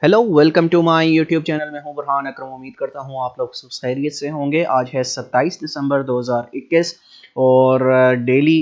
Hello, welcome to my YouTube channel. मैं हूं बुरहान अकरम। उम्मीद करता हूं आप लोग सब खैरियत से होंगे। आज है 27 दिसंबर 2021 और डेली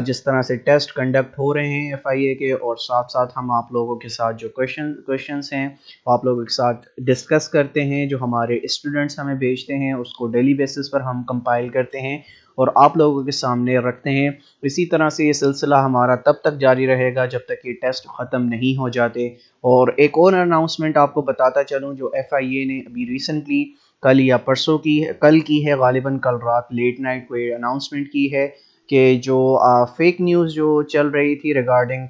जिस तरह से टेस्ट कंडक्ट हो रहे हैं एफआईए के, और साथ साथ हम आप लोगों के साथ जो क्वेश्चंस हैं वो आप लोगों के साथ डिस्कस करते हैं। जो हमारे स्टूडेंट्स हमें भेजते हैं उसको डेली बेसिस पर हम कंपाइल करते हैं और आप लोगों के सामने रखते हैं। इसी तरह से ये सिलसिला हमारा तब तक जारी रहेगा जब तक ये टेस्ट ख़त्म नहीं हो जाते। और एक और अनाउंसमेंट आपको बताता चलूं, जो एफआईए ने अभी रिसेंटली कल या परसों की कल की है, गालिबन कल रात लेट नाइट को ये अनाउंसमेंट की है कि जो फेक न्यूज़ जो चल रही थी रिगार्डिंग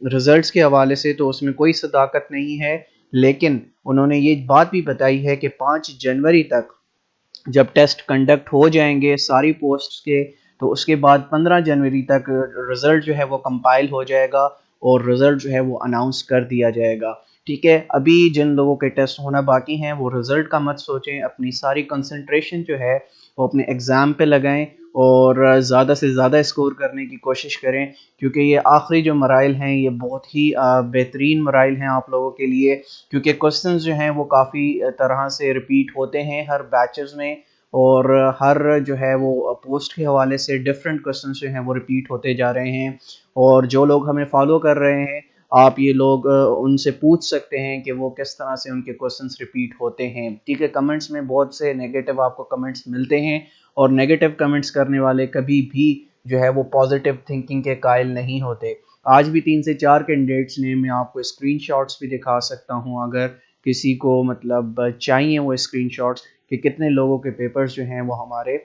रिजल्ट्स के हवाले से, तो उसमें कोई सदाकत नहीं है। लेकिन उन्होंने ये बात भी बताई है कि 5 जनवरी तक जब टेस्ट कंडक्ट हो जाएंगे सारी पोस्ट के, तो उसके बाद 15 जनवरी तक रिज़ल्ट जो है वो कंपाइल हो जाएगा और रिज़ल्ट जो है वो अनाउंस कर दिया जाएगा। ठीक है, अभी जिन लोगों के टेस्ट होना बाकी हैं वो रिज़ल्ट का मत सोचें, अपनी सारी कंसंट्रेशन जो है वो अपने एग्ज़ाम पे लगाएं और ज़्यादा से ज़्यादा स्कोर करने की कोशिश करें, क्योंकि ये आखिरी जो मराइल हैं ये बहुत ही बेहतरीन मराइल हैं आप लोगों के लिए। क्योंकि क्वेश्चंस जो हैं वो काफ़ी तरह से रिपीट होते हैं हर बैचेस में, और हर जो है वो पोस्ट के हवाले से डिफरेंट क्वेश्चंस जो हैं वो रिपीट होते जा रहे हैं। और जो लोग हमें फॉलो कर रहे हैं, आप ये लोग उनसे पूछ सकते हैं कि वो किस तरह से उनके क्वेश्चंस रिपीट होते हैं। ठीक है, कमेंट्स में बहुत से नेगेटिव आपको कमेंट्स मिलते हैं और नेगेटिव कमेंट्स करने वाले कभी भी जो है वो पॉजिटिव थिंकिंग के कायल नहीं होते। आज भी 3 से 4 कैंडिडेट्स ने, मैं आपको स्क्रीनशॉट्स भी दिखा सकता हूं अगर किसी को मतलब चाहिए वो स्क्रीनशॉट्स, कि कितने लोगों के पेपर्स जो हैं वो हमारे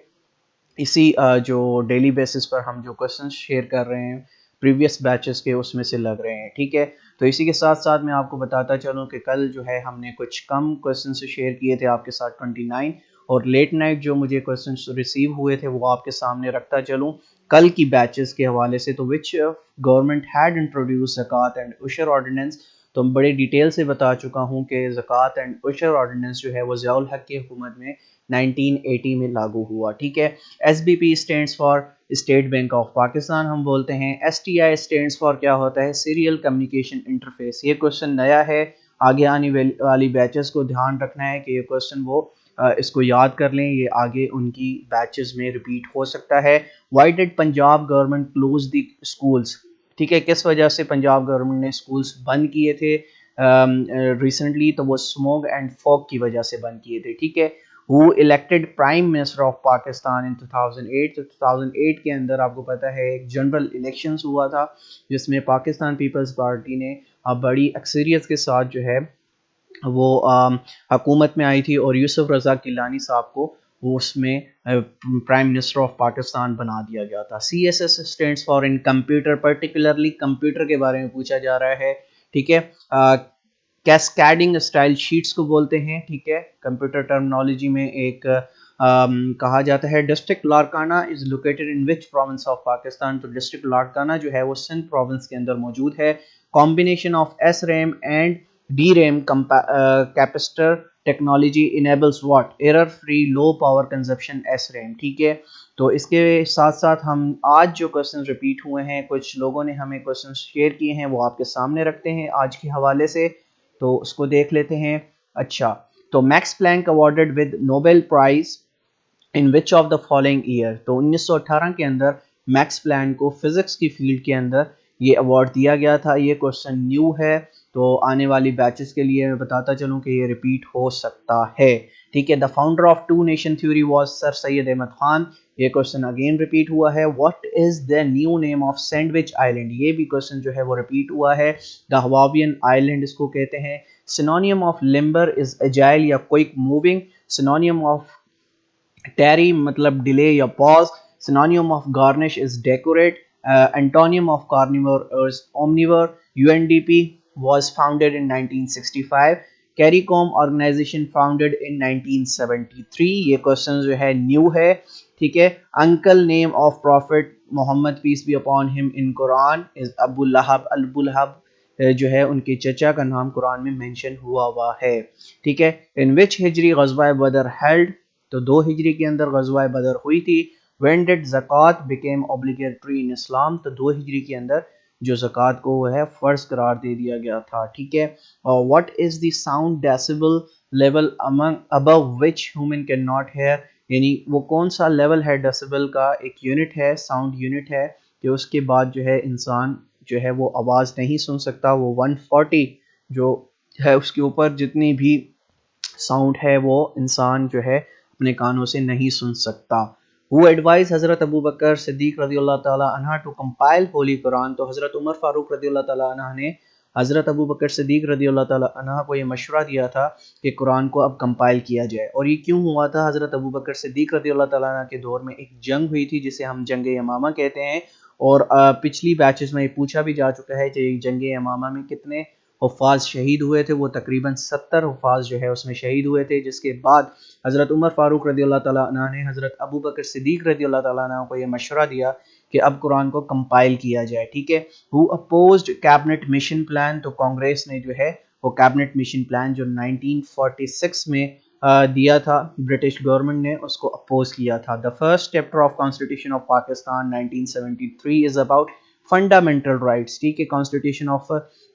इसी जो डेली बेसिस पर हम जो क्वेश्चन शेयर कर रहे हैं प्रीवियस बैचेस के उसमें से लग रहे हैं। ठीक है, तो इसी के साथ साथ मैं आपको बताता चलूं कि कल जो है हमने कुछ कम क्वेश्चन शेयर किए थे आपके साथ 29, और लेट नाइट जो मुझे क्वेश्चन रिसीव हुए थे वो आपके सामने रखता चलूं कल की बैचेस के हवाले से। तो which government had introduce Zakat and Ushr ordinance, तो मैं बड़े डिटेल से बता चुका हूं कि ज़कात एंड उशर ऑर्डिनेंस जो है वो ज़ियाउल हक की हुकूमत में 1980 में लागू हुआ। ठीक है, SBP stands for state bank of Pakistan हम बोलते हैं। STI स्टैंड्स फॉर क्या होता है, सीरियल कम्युनिकेशन इंटरफेस। ये क्वेश्चन नया है, आगे आने वाली बैचेस को ध्यान रखना है कि ये क्वेश्चन वो इसको याद कर लें, ये आगे उनकी बैचेस में रिपीट हो सकता है। Why did Punjab government close the schools, ठीक है, किस वजह से पंजाब गवर्नमेंट ने स्कूल्स बंद किए थे रिसेंटली, तो वो स्मोक एंड फॉग की वजह से बंद किए थे। ठीक है, who elected prime minister of Pakistan in 2008, तो 2008 के अंदर आपको पता है एक जनरल इलेक्शंस हुआ था जिसमें पाकिस्तान पीपल्स पार्टी ने बड़ी अक्सरियत के साथ जो है वो हुकूमत में आई थी, और यूसुफ रज़ा गिलानी साहब को वो उसमें प्राइम मिनिस्टर ऑफ पाकिस्तान बना दिया गया था। CSS stands for in computer, particularly computer के बारे में पूछा जा रहा है। ठीक है, कैस्केडिंग स्टाइल शीट्स को बोलते हैं। ठीक है, कंप्यूटर टर्मिनोलॉजी में एक कहा जाता है। District Larkana is located in which province of Pakistan, तो डिस्ट्रिक्ट लारकाना जो है वो सिंध प्रोविंस के अंदर मौजूद है। Combination of SRAM and DRAM capacitor technology enables what, error free low power consumption SRAM। ठीक है, तो इसके साथ साथ हम आज जो क्वेश्चन रिपीट हुए हैं, कुछ लोगों ने हमें क्वेश्चन शेयर किए हैं, वो आपके सामने रखते हैं आज के हवाले से, तो उसको देख लेते हैं। अच्छा, तो Max Planck awarded with Nobel Prize in which of the following year, तो 1918 के अंदर मैक्स प्लैंक को फिजिक्स की फील्ड के अंदर ये अवार्ड दिया गया था। ये क्वेश्चन न्यू है, तो आने वाली बैचेस के लिए मैं बताता चलूं कि ये रिपीट हो सकता है। ठीक है, the founder of two nation theory was sir Syed Ahmad Khan, ये क्वेश्चन अगेन रिपीट हुआ है। What is the new name of Sandwich Island, ये भी क्वेश्चन जो है वो रिपीट हुआ है। द हवावियन आइलैंड इसको कहते हैं। Synonym of limber is agile या quick moving. Synonym of tarry मतलब डिले या pause. Synonym of garnish is decorate. Antonym of carnivore is omnivore. UNDP was founded in 1965. CARICOM organisation founded in 1973, ये question जो है new है। ठीक है, uncle name of prophet Mohammad peace be upon him in Quran is Abu Lahab. Abu Lahab जो है उनके चचा का नाम कुरान में मेंशन हुआ है। ठीक है, इन विच हिजरी गज़वा बदर हेल्ड, तो 2 हिजरी के अंदर गज़वा बदर हुई थी। व्हेन डिड ज़कात बिकेम ऑब्लिगेटरी इन इस्लाम, तो 2 हिजरी के अंदर जो ज़कात को वो है फ़र्ज करार दे दिया गया था, ठीक है। और what is the sound decibel level among above which human can not here, यानी वो कौन सा लेवल है डेसिबल का, एक यूनिट है, साउंड यूनिट है कि उसके बाद जो है इंसान जो है वो आवाज़ नहीं सुन सकता। वो 140 जो है उसके ऊपर जितनी भी साउंड है वो इंसान जो है अपने कानों से नहीं सुन सकता। वो एडवाइस हज़रत अबू बकर सिद्दीक रज़ियल्लाहु ताला अन्हा टू कंपाइल होली कुरान, तो हज़रत उमर फारूक रज़ियल्लाहु ताला अन्हा ने हज़रत अबू बकर सिद्दीक रज़ियल्लाहु ताला अन्हा को ये मशवरा दिया था कि कुरान को अब कंपाइल किया जाए। और ये क्यों हुआ था? हज़रत अबू बकर सिद्दीक रज़ियल्लाहु ताला अन्हा के दौर में एक जंग हुई थी जिसे हम जंग यमामा कहते हैं। और पिछली बैचेस में ये पूछा भी जा चुका है कि जंग यमामा में कितने हुफ़ाज़ शहीद हुए थे। वो तकरीबन 70 हुफ़ाज़ जो है उसमें शहीद हुए थे, जिसके बाद हज़रत उमर फ़ारूक रज़ियल्लाहु ताला अन्हु ने हज़रत अबू बकर सिद्दीक़ रज़ियल्लाहु ताला अन्हु को ये मशवरा दिया कि अब कुरान को कंपाइल किया जाए, ठीक है। Who opposed cabinet mission plan, तो कांग्रेस ने जो है वो कैबिनेट मिशन प्लान जो 1946 में दिया था ब्रिटिश गवर्नमेंट ने, उसको अपोज किया था। The first chapter of constitution of Pakistan 1973 is about fundamental rights, ठीक है। कॉन्स्टिट्यूशन ऑफ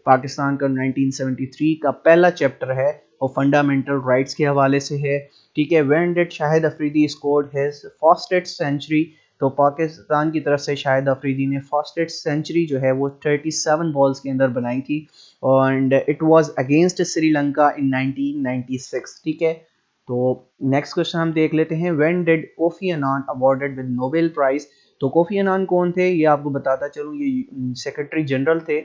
पाकिस्तान का 1973 का पहला चैप्टर है वो फंडामेंटल राइट्स के हवाले से है, ठीक है। When did Shahid Afridi scored his first century, तो पाकिस्तान की तरफ से शाहिद अफरीदी ने फर्स्ट सेंचुरी जो है वो 37 बॉल्स के अंदर बनाई थी and it was against Sri Lanka in 1996, ठीक है। तो नेक्स्ट क्वेश्चन हम देख लेते हैं, when did Kofi Annan awarded with Nobel Prize, तो कोफी अन्नान कौन थे ये आपको बताता चलूँ, ये सेक्रेटरी जनरल थे,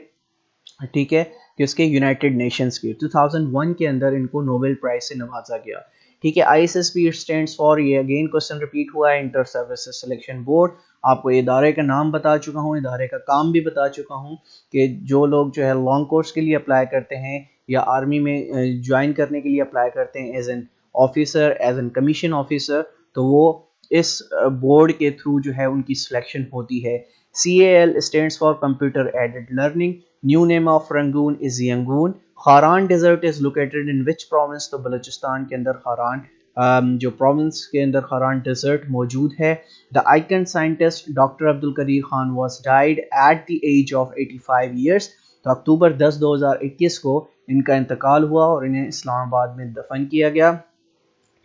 ठीक है, कि उसके यूनाइटेड नेशंस के 2001 के अंदर इनको नोबेल प्राइज से नवाजा गया, ठीक है। आईएसएसबी स्टैंड्स फॉर, ये अगेन क्वेश्चन रिपीट हुआ है, इंटर सर्विसेज सिलेक्शन बोर्ड। आपको इदारे का नाम बता चुका हूँ, इदारे का काम भी बता चुका हूँ कि जो लोग जो है लॉन्ग कोर्स के लिए अप्लाई करते हैं या आर्मी में ज्वाइन करने के लिए अप्लाई करते हैं as an officer, as an commission officer, तो वो इस बोर्ड के थ्रू जो है उनकी सिलेक्शन होती है। CAL stands for Computer Aided Learning. New name of Rangoon is Yangon. Kharan desert is located in which province, तो बलूचिस्तान के अंदर हारान जो प्रोविंस के अंदर हारान डेजर्ट मौजूद है। The icon scientist doctor Abdul Qadeer Khan was died at the age of 85 years, तो October 10 2021 को इनका इंतकाल हुआ और इन्हें इस्लामाबाद में दफन किया गया,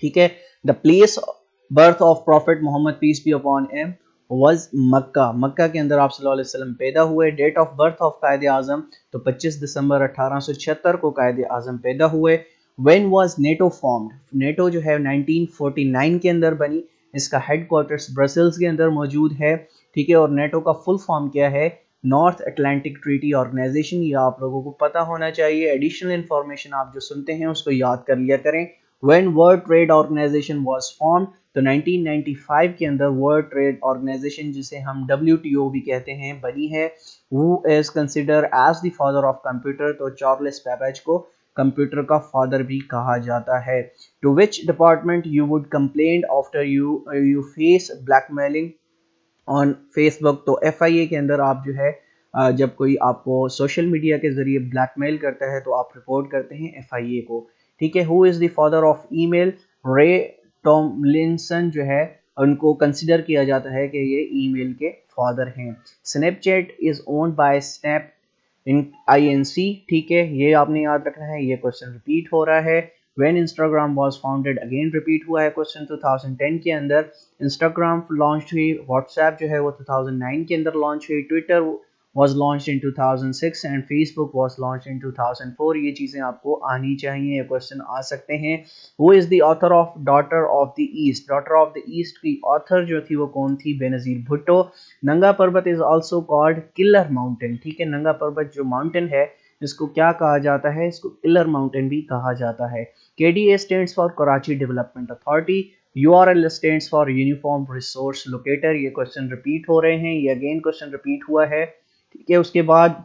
ठीक है। The place birth of prophet Mohammad peace be upon him was Mecca, Mecca के अंदर आप सल्लल्लाहु अलैहि वसल्लम पैदा हुए। Date of birth of Quaid Azam, तो 25 दिसंबर 1876 को कायद आजम पैदा हुए। When was NATO formed, NATO जो है 1949 के अंदर बनी, इसका हेडक्वार्टर्स ब्रसल्स के अंदर मौजूद है, ठीक है। और नेटो का फुल फॉर्म क्या है? नॉर्थ अटलांटिक ट्रीटी ऑर्गेनाइजेशन, ये आप लोगों को पता होना चाहिए। एडिशनल इंफॉर्मेशन आप जो सुनते हैं उसको याद कर लिया करें। When World Trade Organization was formed, तो 1995 के अंदर वर्ल्ड ट्रेड ऑर्गेनाइजेशन जिसे हम WTO भी कहते हैं बनी है। Who is considered as the father of computer, तो चार्ल्स बेबेज को कंप्यूटर का फादर भी कहा जाता है। To which department you would complain after you face blackmailing on Facebook, तो FIA के अंदर आप जो है जब कोई आपको सोशल मीडिया के जरिए ब्लैकमेल करता है तो आप रिपोर्ट करते हैं FIA को, ठीक है। Who is the father of email, रे टॉमलिंसन जो है उनको कंसिडर किया जाता है कि ये ईमेल के फादर हैं। Snapchat is owned by snap in INC, ठीक है, ये आपने याद रखना है, ये क्वेश्चन रिपीट हो रहा है। When Instagram was founded, again repeat हुआ है क्वेश्चन 2010 के अंदर। इंस्टाग्राम लॉन्च हुई, व्हाट्सएप जो है वो 2009 के अंदर लॉन्च हुई, Twitter was launched in 2006 and Facebook was launched in 2004, ये चीज़ें आपको आनी चाहिए, ये क्वेश्चन आ सकते हैं। Who is the author of Daughter of the East, Daughter of the East की ऑथर जो थी वो कौन थी? बेनज़ीर भुट्टो। नंगा पर्वत is also called killer mountain, ठीक है, नंगा पर्वत जो माउंटेन है इसको क्या कहा जाता है? इसको किलर माउंटेन भी कहा जाता है। KDA stands for Karachi development authority. URL stands for uniform resource locator, ये क्वेश्चन रिपीट हो रहे हैं, ये अगेन क्वेश्चन रिपीट हुआ है, ठीक है। उसके बाद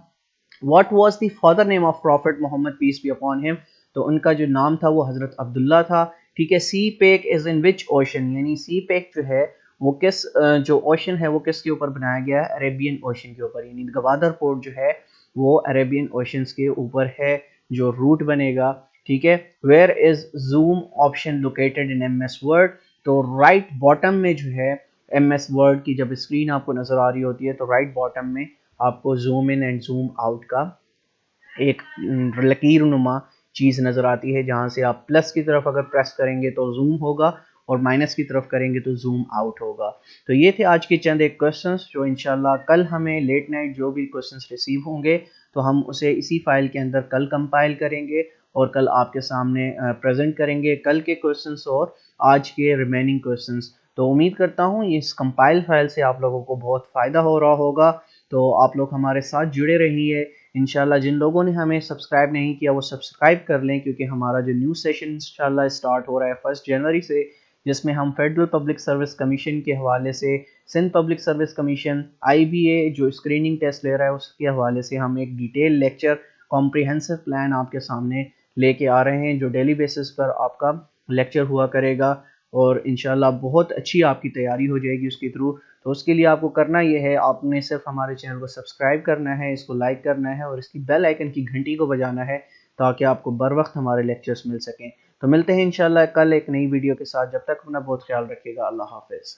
what was the father name of prophet Mohammad peace be upon him, तो उनका जो नाम था वो हजरत अब्दुल्ला था, ठीक है। CPEC is in which ocean, यानी सी पेक जो है वो किस जो ओशन है वो किसके ऊपर बनाया गया है? अरेबियन ओशन के ऊपर, यानी गवादर पोर्ट जो है वो अरेबियन ओशंस के ऊपर है जो रूट बनेगा, ठीक है। Where is zoom option located in MS word, तो राइट बॉटम में जो है MS वर्ड की जब स्क्रीन आपको नजर आ रही होती है तो राइट बॉटम में आपको zoom in and zoom out का एक लकीर नुमा चीज़ नज़र आती है, जहाँ से आप प्लस की तरफ अगर प्रेस करेंगे तो जूम होगा और माइनस की तरफ करेंगे तो जूम आउट होगा। तो ये थे आज के चंद एक क्वेश्चंस जो इंशाल्लाह कल हमें लेट नाइट जो भी क्वेश्चंस रिसीव होंगे तो हम उसे इसी फाइल के अंदर कल कंपाइल करेंगे और कल आपके सामने प्रेजेंट करेंगे कल के क्वेश्चंस और आज के रिमेनिंग क्वेश्चंस। तो उम्मीद करता हूँ इस कंपाइल फाइल से आप लोगों को बहुत फ़ायदा हो रहा होगा। तो आप लोग हमारे साथ जुड़े रहिए। इंशाल्लाह जिन लोगों ने हमें सब्सक्राइब नहीं किया वो सब्सक्राइब कर लें, क्योंकि हमारा जो न्यू सेशन इंशाल्लाह स्टार्ट हो रहा है 1 जनवरी से, जिसमें हम फेडरल पब्लिक सर्विस कमीशन के हवाले से, Sindh public service commission, IBA जो स्क्रीनिंग टेस्ट ले रहा है उसके हवाले से हम एक डिटेल लेक्चर कॉम्प्रिहेंसिव प्लान आपके सामने लेके आ रहे हैं, जो डेली बेसिस पर आपका लेक्चर हुआ करेगा और इंशाल्लाह बहुत अच्छी आपकी तैयारी हो जाएगी उसके थ्रू। तो उसके लिए आपको करना ये है, आपने सिर्फ हमारे चैनल को सब्सक्राइब करना है, इसको लाइक करना है और इसकी बेल आइकन की घंटी को बजाना है ताकि आपको बर वक्त हमारे लेक्चर्स मिल सकें। तो मिलते हैं इंशाल्लाह कल एक नई वीडियो के साथ। जब तक अपना बहुत ख्याल रखिएगा। अल्लाह हाफिज़।